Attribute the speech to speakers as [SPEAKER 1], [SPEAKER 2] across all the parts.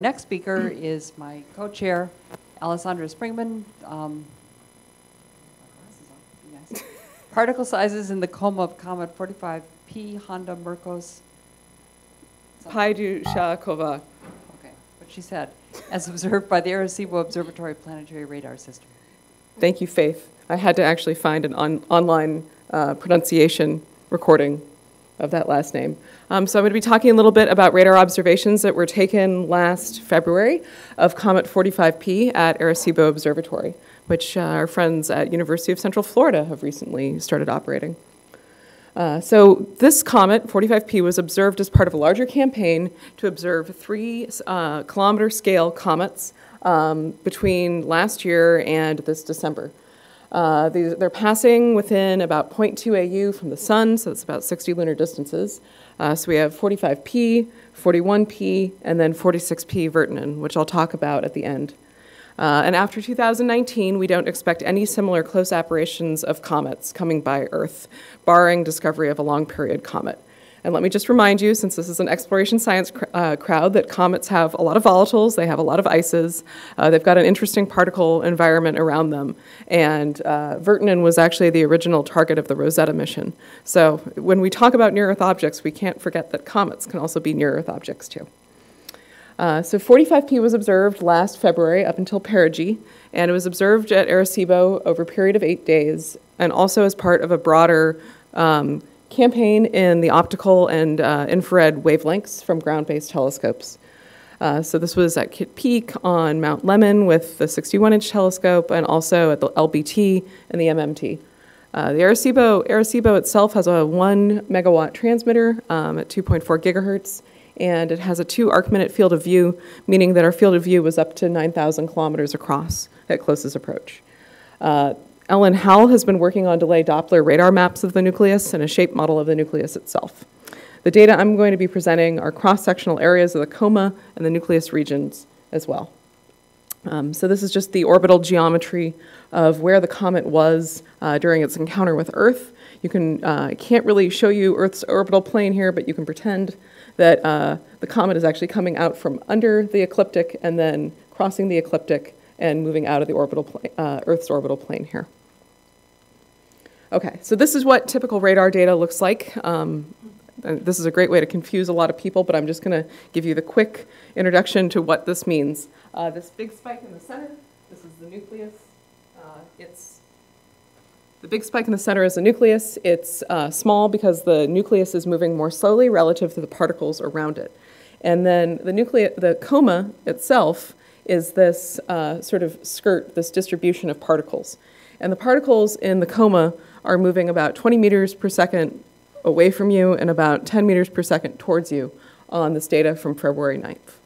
[SPEAKER 1] Next speaker is my co-chair, Alessondra Springmann. Particle sizes in the Coma of Comet 45P Honda-Mrkos-Pajdušáková. Okay, what she said, as observed by the Arecibo Observatory Planetary Radar System.
[SPEAKER 2] Thank you, Faith. I had to actually find an online pronunciation recording of that last name. So I'm going to be talking a little bit about radar observations that were taken last February of Comet 45P at Arecibo Observatory, which our friends at University of Central Florida have recently started operating. So this comet, 45P, was observed as part of a larger campaign to observe 3 kilometer scale comets between last year and this December. They're passing within about 0.2 AU from the sun, so it's about 60 lunar distances. So we have 45P, 41P, and then 46P Virtanen, which I'll talk about at the end. And after 2019, we don't expect any similar close apparitions of comets coming by Earth, barring discovery of a long-period comet. And let me just remind you, since this is an exploration science crowd, that comets have a lot of volatiles, they have a lot of ices, they've got an interesting particle environment around them. And Virtanen was actually the original target of the Rosetta mission. So when we talk about near-Earth objects, we can't forget that comets can also be near-Earth objects too. So 45P was observed last February up until perigee, and it was observed at Arecibo over a period of 8 days, and also as part of a broader campaign in the optical and infrared wavelengths from ground-based telescopes. So this was at Kitt Peak on Mount Lemmon with the 61-inch telescope, and also at the LBT and the MMT. The Arecibo itself has a 1 megawatt transmitter at 2.4 gigahertz, and it has a 2 arc-minute field of view, meaning that our field of view was up to 9,000 kilometers across at closest approach. Ellen Howell has been working on delay Doppler radar maps of the nucleus and a shape model of the nucleus itself. The data I'm going to be presenting are cross-sectional areas of the Coma and the nucleus regions as well. So this is just the orbital geometry of where the comet was during its encounter with Earth. You can, I can't really show you Earth's orbital plane here, but you can pretend that the comet is actually coming out from under the ecliptic and then crossing the ecliptic and moving out of the orbital Earth's orbital plane here. Okay, so this is what typical radar data looks like. This is a great way to confuse a lot of people, but I'm just going to give you the quick introduction to what this means. This big spike in the center, this is the nucleus. The big spike in the center is the nucleus. It's small because the nucleus is moving more slowly relative to the particles around it. And then the coma itself is this sort of skirt, this distribution of particles. And the particles in the coma are moving about 20 meters per second away from you and about 10 meters per second towards you on this data from February 9th.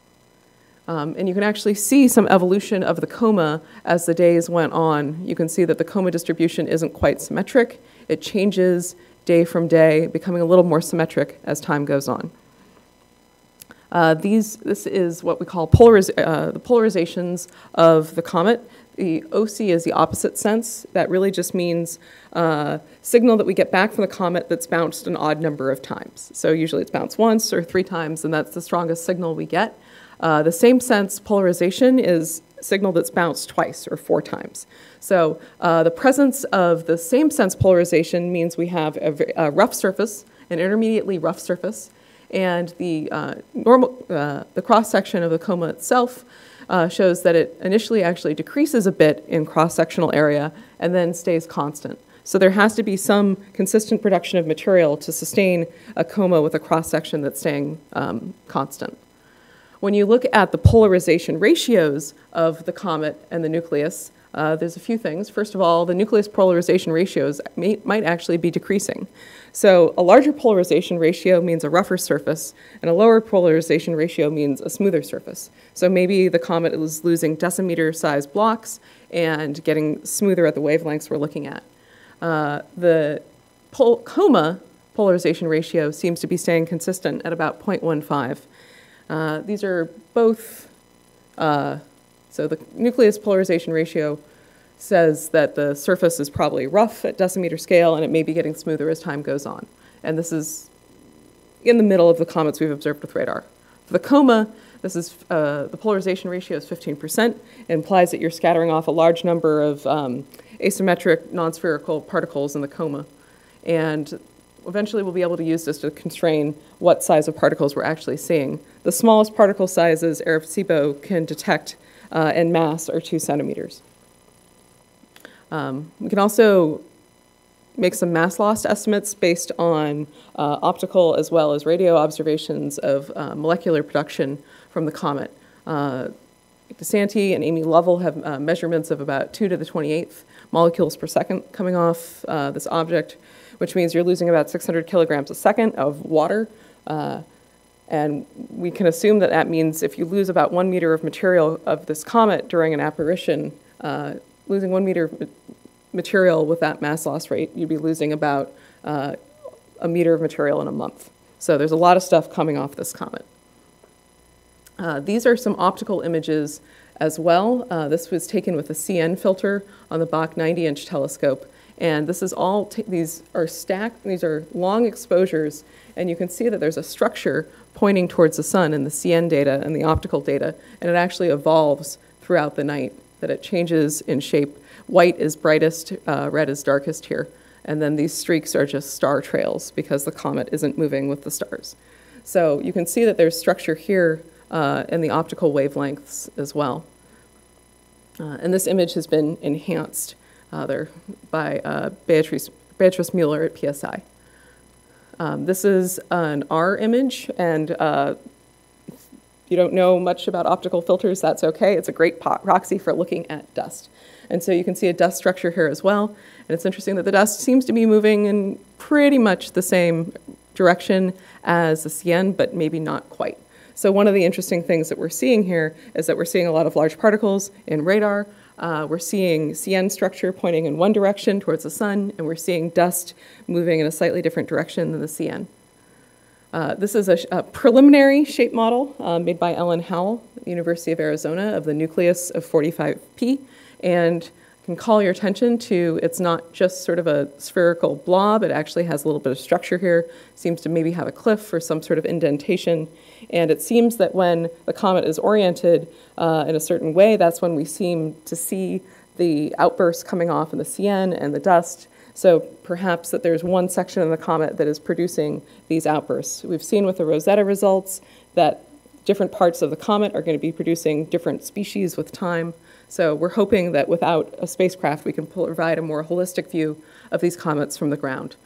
[SPEAKER 2] And you can actually see some evolution of the coma as the days went on. You can see that the coma distribution isn't quite symmetric. It changes day from day, becoming a little more symmetric as time goes on. This is what we call the polarizations of the comet. The OC is the opposite sense. That really just means signal that we get back from the comet that's bounced an odd number of times. So usually it's bounced once or 3 times, and that's the strongest signal we get. The same sense polarization is signal that's bounced twice or 4 times. So the presence of the same sense polarization means we have a rough surface, an intermediately rough surface, and the cross-section of the coma itself shows that it initially actually decreases a bit in cross-sectional area and then stays constant. So there has to be some consistent production of material to sustain a coma with a cross-section that's staying constant. When you look at the polarization ratios of the comet and the nucleus, there's a few things. First of all, the nucleus polarization ratios might actually be decreasing. So a larger polarization ratio means a rougher surface, and a lower polarization ratio means a smoother surface. So maybe the comet is losing decimeter-sized blocks and getting smoother at the wavelengths we're looking at. The coma polarization ratio seems to be staying consistent at about 0.15. These are both, so the nucleus polarization ratio says that the surface is probably rough at decimeter scale, and it may be getting smoother as time goes on. And this is in the middle of the comets we've observed with radar. For the coma, This is, the polarization ratio is 15%. It implies that you're scattering off a large number of asymmetric non-spherical particles in the coma. And eventually we'll be able to use this to constrain what size of particles we're actually seeing. The smallest particle sizes Arecibo can detect in mass are 2 centimeters. We can also make some mass loss estimates based on optical as well as radio observations of molecular production from the comet. DeSanti and Amy Lovell have measurements of about 2 to the 28th molecules per second coming off this object, which means you're losing about 600 kilograms a second of water. And we can assume that that means if you lose about 1 meter of material of this comet during an apparition, losing 1 meter of material with that mass loss rate, you'd be losing about a meter of material in a month. So there's a lot of stuff coming off this comet. These are some optical images as well. This was taken with a CN filter on the Bach 90-inch telescope. And this is all, these are stacked, these are long exposures, and you can see that there's a structure pointing towards the sun in the CN data and the optical data, and it actually evolves throughout the night, that it changes in shape. White is brightest, red is darkest here, and then these streaks are just star trails because the comet isn't moving with the stars. So you can see that there's structure here in the optical wavelengths as well. And this image has been enhanced there by Beatrice Mueller at PSI. This is an R image, and if you don't know much about optical filters, that's okay. It's a great proxy for looking at dust. And so you can see a dust structure here as well. And it's interesting that the dust seems to be moving in pretty much the same direction as the CN, but maybe not quite. So one of the interesting things that we're seeing here is that we're seeing a lot of large particles in radar. We're seeing CN structure pointing in one direction towards the sun, and we're seeing dust moving in a slightly different direction than the CN. This is a preliminary shape model made by Ellen Howell at the University of Arizona of the nucleus of 45P, and I can call your attention to it's not just sort of a spherical blob, it actually has a little bit of structure here, seems to maybe have a cliff or some sort of indentation, and it seems that when the comet is oriented in a certain way, that's when we seem to see the outbursts coming off in the CN and the dust. So perhaps that there's one section of the comet that is producing these outbursts. We've seen with the Rosetta results that different parts of the comet are going to be producing different species with time. So we're hoping that without a spacecraft, we can provide a more holistic view of these comets from the ground.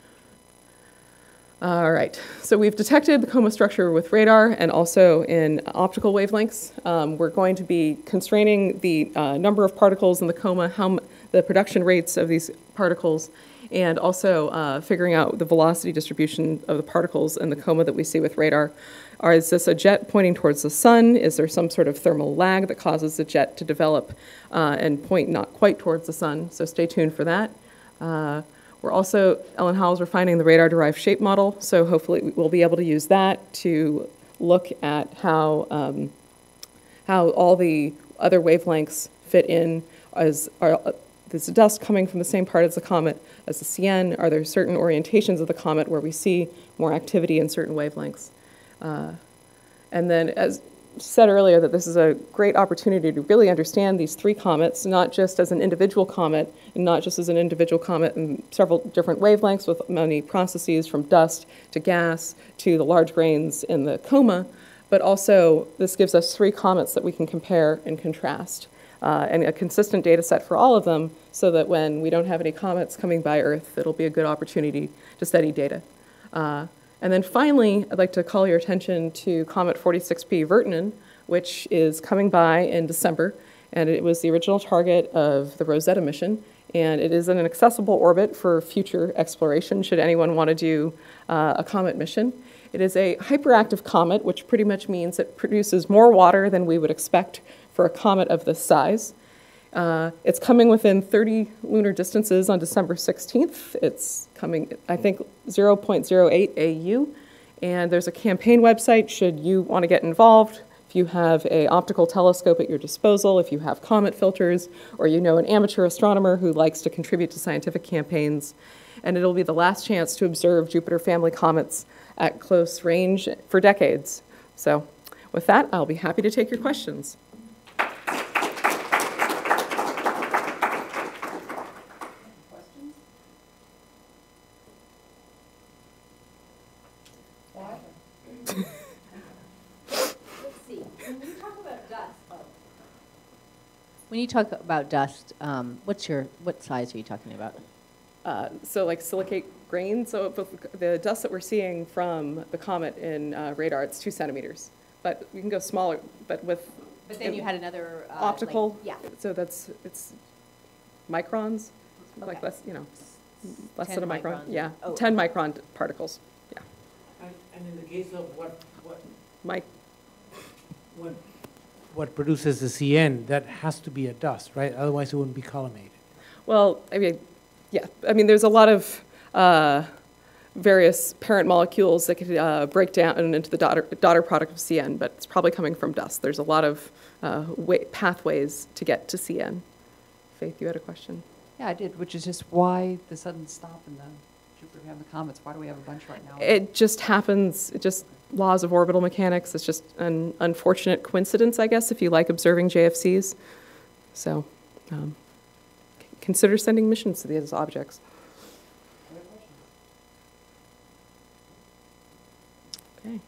[SPEAKER 2] All right, so we've detected the coma structure with radar and also in optical wavelengths. We're going to be constraining the number of particles in the coma, the production rates of these particles, and also figuring out the velocity distribution of the particles in the coma that we see with radar. Is this a jet pointing towards the sun? Is there some sort of thermal lag that causes the jet to develop and point not quite towards the sun? So stay tuned for that. We're also, Ellen Howell's refining the radar-derived shape model, so hopefully we'll be able to use that to look at how all the other wavelengths fit in. There's dust coming from the same part as the comet as the CN. Are there certain orientations of the comet where we see more activity in certain wavelengths? And then, as said earlier, that this is a great opportunity to really understand these three comets, not just as an individual comet, and not just as an individual comet in several different wavelengths with many processes from dust to gas to the large grains in the coma, but also this gives us three comets that we can compare and contrast, and a consistent data set for all of them so that when we don't have any comets coming by Earth, it'll be a good opportunity to study data. And then finally, I'd like to call your attention to Comet 46P Virtanen, which is coming by in December, and it was the original target of the Rosetta mission, and it is in an accessible orbit for future exploration should anyone want to do a comet mission. It is a hyperactive comet, which pretty much means it produces more water than we would expect for a comet of this size. It's coming within 30 lunar distances on December 16th. It's coming, I think, 0.08 AU. And there's a campaign website should you want to get involved. If you have an optical telescope at your disposal, if you have comet filters, or you know an amateur astronomer who likes to contribute to scientific campaigns. And it'll be the last chance to observe Jupiter family comets at close range for decades. So With that, I'll be happy to take your questions.
[SPEAKER 3] When you talk about dust, what size are you talking about?
[SPEAKER 2] So like silicate grains, so the dust that we're seeing from the comet in radar, it's 2 centimeters. But we can go smaller, but with...
[SPEAKER 3] But then you had another...
[SPEAKER 2] optical,
[SPEAKER 3] yeah.
[SPEAKER 2] so it's microns, like
[SPEAKER 3] Okay.
[SPEAKER 2] less, less than a
[SPEAKER 3] 10
[SPEAKER 2] micron.
[SPEAKER 3] microns.
[SPEAKER 2] Yeah,
[SPEAKER 3] Oh,
[SPEAKER 2] 10
[SPEAKER 3] okay.
[SPEAKER 2] micron particles, yeah.
[SPEAKER 4] And in the case of
[SPEAKER 2] Mike,
[SPEAKER 4] what produces the CN, that has to be a dust, right? Otherwise, it wouldn't be collimated.
[SPEAKER 2] well, I mean, yeah, I mean, there's a lot of various parent molecules that could break down into the daughter product of CN, but it's probably coming from dust. There's a lot of pathways to get to CN. Faith, you had a question?
[SPEAKER 1] Yeah, I did, which is just why the sudden stop in the Jupiter and the comets. Why do we have a bunch right now?
[SPEAKER 2] It just happens, laws of orbital mechanics. It's just an unfortunate coincidence, I guess, if you like observing JFCs. So consider sending missions to these objects. Okay.